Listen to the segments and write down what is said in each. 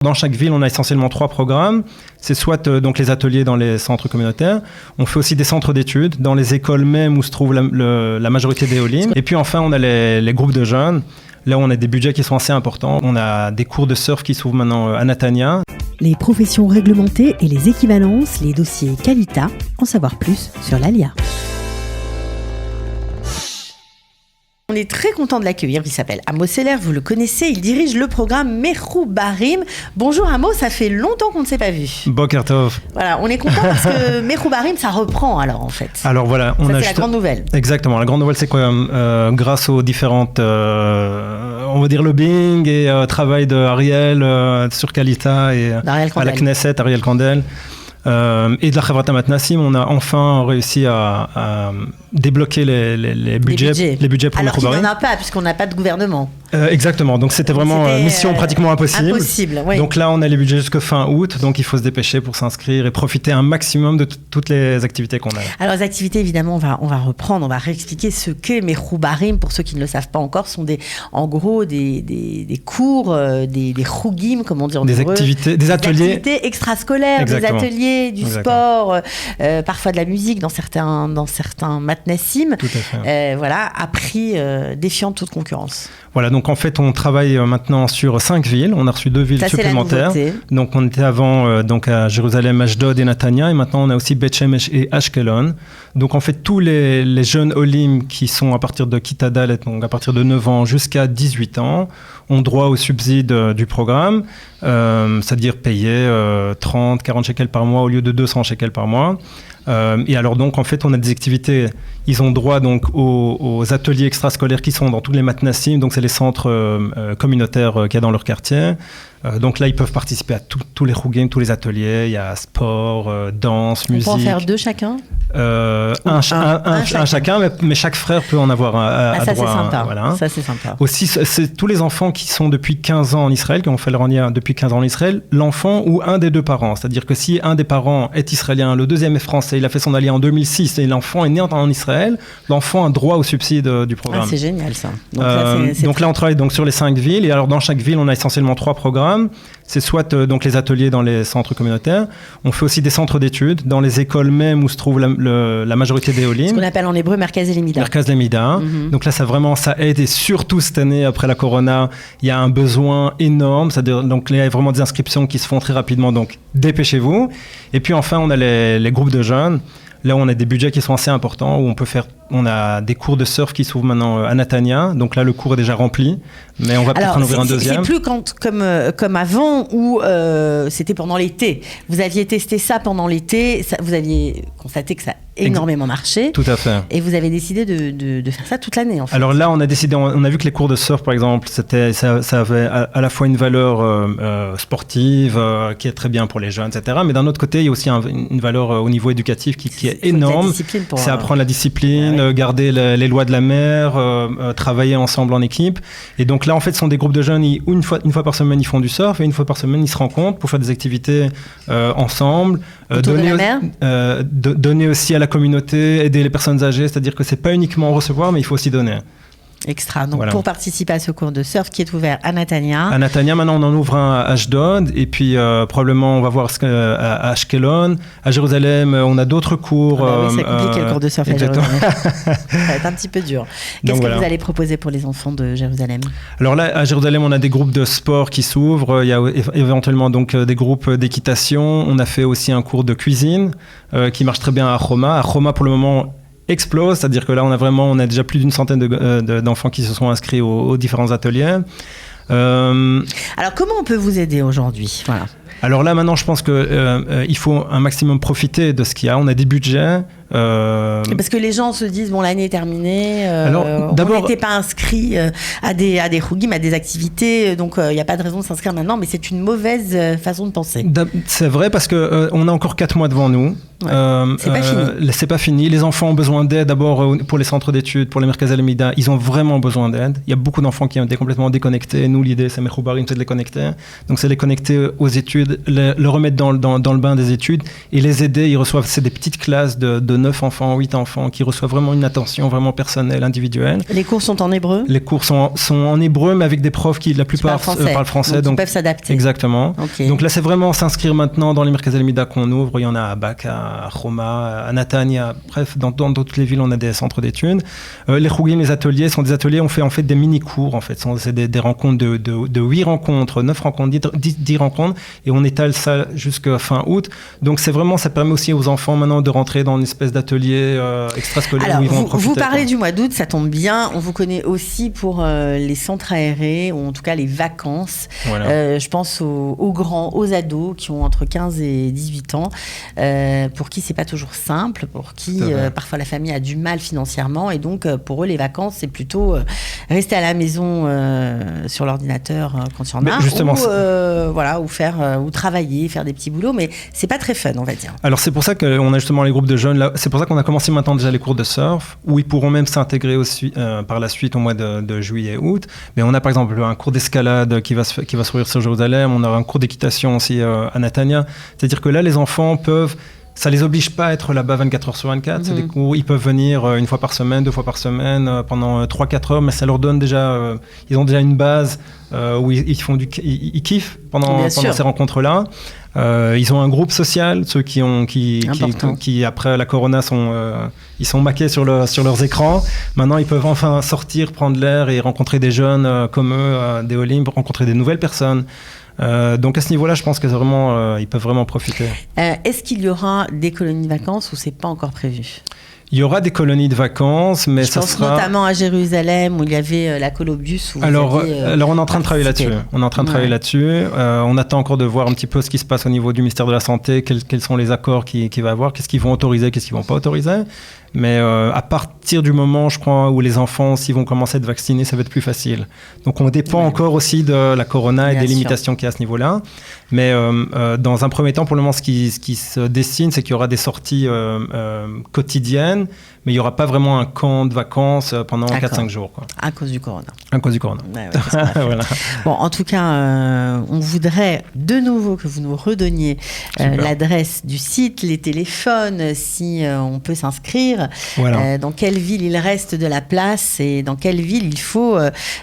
Dans chaque ville, on a essentiellement 3 programmes. C'est soit donc les ateliers dans les centres communautaires. On fait aussi des centres d'études dans les écoles même où se trouve la majorité des Olim. Et puis enfin, on a les groupes de jeunes. Là, on a des budgets qui sont assez importants. On a des cours de surf qui s'ouvrent maintenant à Natania. Les professions réglementées et les équivalences, les dossiers Qualita. En savoir plus sur l'ALIA. On est très content de l'accueillir, il s'appelle Amos Seller, vous le connaissez, il dirige le programme Mechoubarim. Bonjour Amos, ça fait longtemps qu'on ne s'est pas vu. Boker Tov. Voilà, on est content parce que Mechoubarim, ça reprend alors en fait. Alors voilà, c'est la grande nouvelle. Exactement, la grande nouvelle c'est quoi grâce aux différentes, on va dire lobbying et travail de Ariel sur Qualita et à la Knesset, Ariel Kandel. Et de la Chavrata Matnassim, on a enfin réussi à débloquer les budgets pour alors Mechoubarim. Alors qu'il n'en a pas, puisqu'on n'a pas de gouvernement. Exactement, donc c'était vraiment mission pratiquement impossible. Oui. Donc là, on a les budgets jusqu'à fin août, donc il faut se dépêcher pour s'inscrire et profiter un maximum de toutes les activités qu'on a. Alors les activités, évidemment, on va reprendre, on va réexpliquer ce qu'est Mechoubarim. Pour ceux qui ne le savent pas encore, sont en gros des cours, des chougim, comme on dit en hébreu. Des ateliers extrascolaires, Exactement. Des ateliers, du sport, parfois de la musique dans certains matnassim. Tout à fait. Voilà, à prix défiant toute concurrence. Voilà, donc en fait, on travaille maintenant sur 5 villes. On a reçu 2 villes supplémentaires. Donc on était avant donc à Jérusalem, Ashdod et Natania, et maintenant on a aussi Beth Shemesh et Ashkelon. Donc en fait, tous les jeunes Olim qui sont à partir de Kita Dalet, donc à partir de 9 ans jusqu'à 18 ans, ont droit au subside du programme, c'est-à-dire payer 30, 40 shekels par mois au lieu de 200 shekels par mois. Et alors donc en fait on a des activités, ils ont droit donc aux ateliers extrascolaires qui sont dans tous les matnassim, donc c'est les centres communautaires qu'il y a dans leur quartier. Donc là ils peuvent participer à tous les chougim, tous les ateliers, il y a sport, danse, musique. On peut en faire 2 chacun un chacun, mais chaque frère peut en avoir à ça, droit. C'est sympa. Voilà. Ça c'est sympa. Aussi, c'est tous les enfants qui sont depuis 15 ans en Israël, qui ont fait leur année depuis 15 ans en Israël, l'enfant ou un des 2 parents. C'est-à-dire que si un des parents est israélien, le deuxième est français, il a fait son allié en 2006 et l'enfant est né en Israël, l'enfant a droit au subside du programme. C'est génial ça. Donc là on travaille donc sur les 5 villes, et alors dans chaque ville on a essentiellement 3 programmes. C'est soit donc les ateliers dans les centres communautaires. On fait aussi des centres d'études dans les écoles même où se trouve la majorité des Olim. Ce qu'on appelle en hébreu Merkaz Lemida. Merkaz Lemida. Donc là, ça aide, et surtout cette année, après la Corona, il y a un besoin énorme. C'est-à-dire, donc il y a vraiment des inscriptions qui se font très rapidement, donc dépêchez-vous. Et puis enfin, on a les groupes de jeunes. Là, on a des budgets qui sont assez importants, où on a des cours de surf qui s'ouvrent maintenant à Natania. Donc là, le cours est déjà rempli, mais on va peut-être en ouvrir un deuxième. C'est plus comme avant, où c'était pendant l'été. Vous aviez testé ça pendant l'été, vous aviez constaté que ça a énormément marché. Tout à fait. Et vous avez décidé de faire ça toute l'année, en fait. Alors là, on a vu que les cours de surf, par exemple, ça avait à la fois une valeur sportive, qui est très bien pour les jeunes, etc. Mais d'un autre côté, il y a aussi une valeur au niveau éducatif qui est énorme. C'est apprendre la discipline, garder les lois de la mer, travailler ensemble en équipe. Et donc là, en fait, ce sont des groupes de jeunes, une fois par semaine, ils font du surf, et une fois par semaine, ils se rencontrent pour faire des activités ensemble. Donner aussi à la communauté, aider les personnes âgées, c'est-à-dire que c'est pas uniquement recevoir, mais il faut aussi donner. Extra. Donc pour participer à ce cours de surf qui est ouvert à Natania. À Natania, maintenant on en ouvre un à Ashdod, et puis probablement on va voir à Ashkelon. À Jérusalem, on a d'autres cours. C'est compliqué le cours de surf à Jérusalem. Ça va être un petit peu dur. Qu'est-ce que vous allez proposer pour les enfants de Jérusalem ? Alors là, à Jérusalem, on a des groupes de sport qui s'ouvrent. Il y a éventuellement donc des groupes d'équitation. On a fait aussi un cours de cuisine qui marche très bien à Choma. À Choma, pour le moment, explose, c'est-à-dire que là on a déjà plus d'une centaine d'enfants qui se sont inscrits aux différents ateliers. Alors comment on peut vous aider aujourd'hui ? Voilà. Alors là maintenant je pense que il faut un maximum profiter de ce qu'il y a. On a des budgets. Parce que les gens se disent bon, l'année est terminée, on n'était pas inscrit à des chougim, à des activités, donc il n'y a pas de raison de s'inscrire maintenant, mais c'est une mauvaise façon de penser. C'est vrai, parce que on a encore 4 mois devant nous. C'est pas fini. C'est pas fini. Les enfants ont besoin d'aide d'abord pour les centres d'études, pour les Merkaz Lemida. Ils ont vraiment besoin d'aide. Il y a beaucoup d'enfants qui ont été complètement déconnectés. Nous, l'idée, c'est Mechoubarim, c'est de les connecter. Donc c'est de les connecter aux études études, le remettre dans le bain des études et les aider. C'est des petites classes de 9 enfants, 8 enfants qui reçoivent vraiment une attention vraiment personnelle, individuelle. Les cours sont en hébreu ? Les cours sont en hébreu, mais avec des profs qui, la plupart, parlent français. Donc ils peuvent s'adapter. Exactement. Okay. Donc là, c'est vraiment s'inscrire maintenant dans les Merkaz Almida qu'on ouvre. Il y en a à Baka, à Roma, à Natania. Bref, dans toutes les villes, on a des centres d'études. Les chougim, les ateliers sont des ateliers. On fait en fait des mini-cours. En fait, c'est des rencontres de 8 rencontres, 9 rencontres, 10 rencontres, et on étale ça jusqu'à fin août. Donc c'est vraiment, ça permet aussi aux enfants maintenant de rentrer dans une espèce d'atelier extrascolaire. Alors, où ils vont profiter. Vous parlez du mois d'août, ça tombe bien. On vous connaît aussi pour les centres aérés, ou en tout cas les vacances. Voilà. Je pense aux grands, aux ados qui ont entre 15 et 18 ans, pour qui c'est pas toujours simple, pour qui parfois la famille a du mal financièrement, et donc pour eux les vacances c'est plutôt rester à la maison sur l'ordinateur quand il y en a, justement, ou travailler, faire des petits boulots, mais c'est pas très fun, on va dire. Alors c'est pour ça qu'on a justement les groupes de jeunes là. C'est pour ça qu'on a commencé maintenant déjà les cours de surf, où ils pourront même s'intégrer aussi par la suite au mois de juillet et août. Mais on a par exemple un cours d'escalade qui va s'ouvrir sur Jérusalem. On a un cours d'équitation aussi à Natania. C'est-à-dire que là les enfants peuvent. Ça les oblige pas à être là-bas 24 heures sur 24. C'est des cours, ils peuvent venir une fois par semaine, 2 fois par semaine, pendant 3-4 heures, mais ça leur donne déjà, ils ont déjà une base où ils kiffent pendant ces rencontres-là. Ils ont un groupe social, ceux qui après la corona ils sont maqués sur leurs écrans. Maintenant, ils peuvent enfin sortir, prendre l'air et rencontrer des jeunes comme eux, des Olim, rencontrer des nouvelles personnes. Donc à ce niveau-là, je pense que vraiment, ils peuvent vraiment profiter. Est-ce qu'il y aura des colonies de vacances ou c'est pas encore prévu ? Il y aura des colonies de vacances, mais je pense notamment à Jérusalem où il y y avait la Colobus. Alors on est en train de travailler là-dessus. On attend encore de voir un petit peu ce qui se passe au niveau du ministère de la Santé, quels sont les accords qu'il va y avoir, qu'est-ce qu'ils vont autoriser, qu'est-ce qu'ils vont pas autoriser. Mais à partir du moment, je crois, où les enfants, s'ils vont commencer à être vaccinés, ça va être plus facile. Donc on dépend encore aussi de la corona et des limitations qu'il y a à ce niveau-là. Mais dans un premier temps, pour le moment, ce qui se dessine, c'est qu'il y aura des sorties quotidiennes, mais il n'y aura pas vraiment un camp de vacances pendant 4-5 jours. Quoi. À cause du corona. À cause du corona. Ouais, voilà. Bon, en tout cas, on voudrait de nouveau que vous nous redonniez l'adresse du site, les téléphones, si on peut s'inscrire, dans quelle ville il reste de la place et dans quelle ville il faut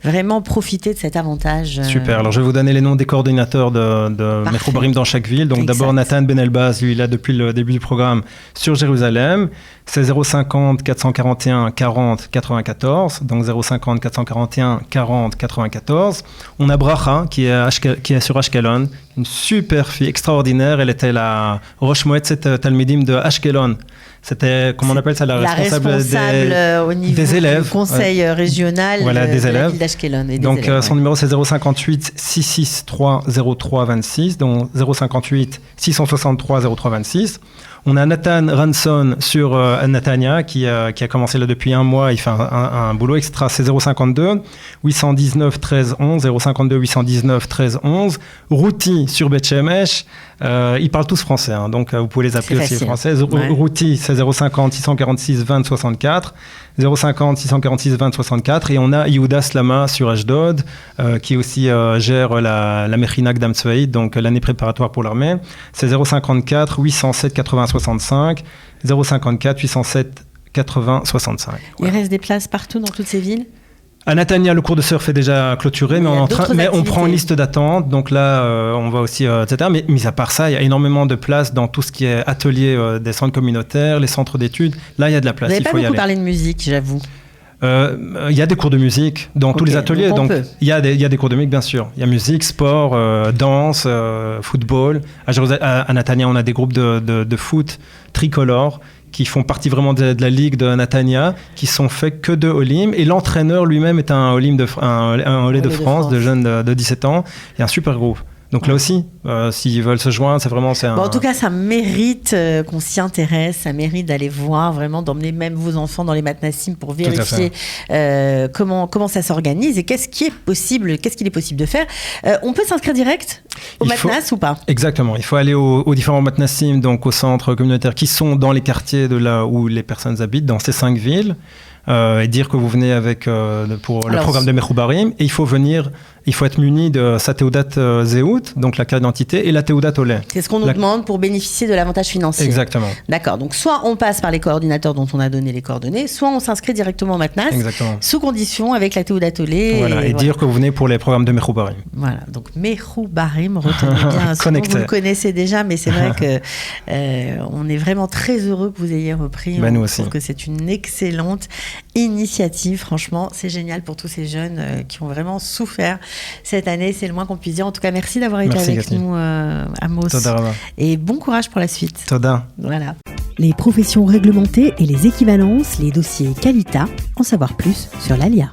vraiment profiter de cet avantage. Super. Alors, je vais vous donner les noms des coordinateurs de Métro Barim dans chaque ville. Donc, d'abord, Nathan Ben Elbaz, lui, il est là depuis le début du programme sur Jérusalem. C'est 050 441 40 94, donc 050 441 40 94. On a Bracha qui est sur Ashkelon, une super fille extraordinaire. Elle était la Rosh Moetzet Talmidim de Ashkelon. C'était, comment on appelle ça, la responsable au niveau des élèves. Du conseil régional des élèves. La ville d'Ashkelon. Donc son numéro c'est 058 663 03 26, donc 058 663 03 26. On a Nathan Ranson sur Natania qui a commencé là depuis un mois. Il fait un boulot extra. C'est 052 819 13 11, 052 819 13 11. Routi sur Bet Shemesh. Ils parlent tous français, hein, donc vous pouvez les appeler aussi français. Routi, c'est 050 646 20 64. 050 646 20 64. Et on a Yehuda Slama sur Ashdod, qui aussi gère la Mechina Kdam Tzvaït, donc l'année préparatoire pour l'armée. C'est 054 807 80 65. 054 807 80 65. Il reste des places partout dans toutes ces villes ? À Natania, le cours de surf est déjà clôturé, mais on prend une liste d'attente. Donc là, on va aussi, etc. Mais mis à part ça, il y a énormément de place dans tout ce qui est atelier des centres communautaires, les centres d'études. Là, il y a de la place. Vous n'avez pas beaucoup parlé de musique, j'avoue. Il y a des cours de musique dans tous les ateliers. Donc il y a des cours de musique, bien sûr. Il y a musique, sport, danse, football. À Natania, on a des groupes de foot tricolores qui font partie vraiment de la ligue de Natania, qui sont faits que de Olim. Et l'entraîneur lui-même est un Olé de France, de jeunes de 17 ans. Il y a un super groupe. Donc là aussi, s'ils veulent se joindre, c'est vraiment... En tout cas, ça mérite qu'on s'y intéresse, ça mérite d'aller voir, vraiment d'emmener même vos enfants dans les matnassim pour vérifier comment ça s'organise et qu'est-ce qu'il est possible de faire. On peut s'inscrire direct au matnas ou pas ? Exactement, il faut aller aux différents matnassim, donc aux centres communautaires qui sont dans les quartiers de là où les personnes habitent, dans ces 5 villes. Et dire que vous venez avec pour le programme de Métro Barim, et il faut venir il faut être muni de sa théodate Zéout, donc la carte d'identité, et la théodate Olé. C'est ce qu'on nous demande pour bénéficier de l'avantage financier. Exactement. D'accord. Donc, soit on passe par les coordinateurs dont on a donné les coordonnées, soit on s'inscrit directement au MATNAS, sous condition avec la théodate Olé. Voilà, et dire que vous venez pour les programmes de Mehru Barim. Voilà, donc Mehru Barim, retenez bien. Souvent, vous le connaissez déjà, mais c'est vrai qu'on est vraiment très heureux que vous ayez repris. Nous aussi. Je trouve que c'est une excellente initiative. Franchement, c'est génial pour tous ces jeunes qui ont vraiment souffert cette année. C'est le moins qu'on puisse dire. En tout cas, merci d'avoir été avec nous, Amos. Et bon courage pour la suite. Toda. Voilà. Les professions réglementées et les équivalences, les dossiers Qualita. En savoir plus sur l'ALIA.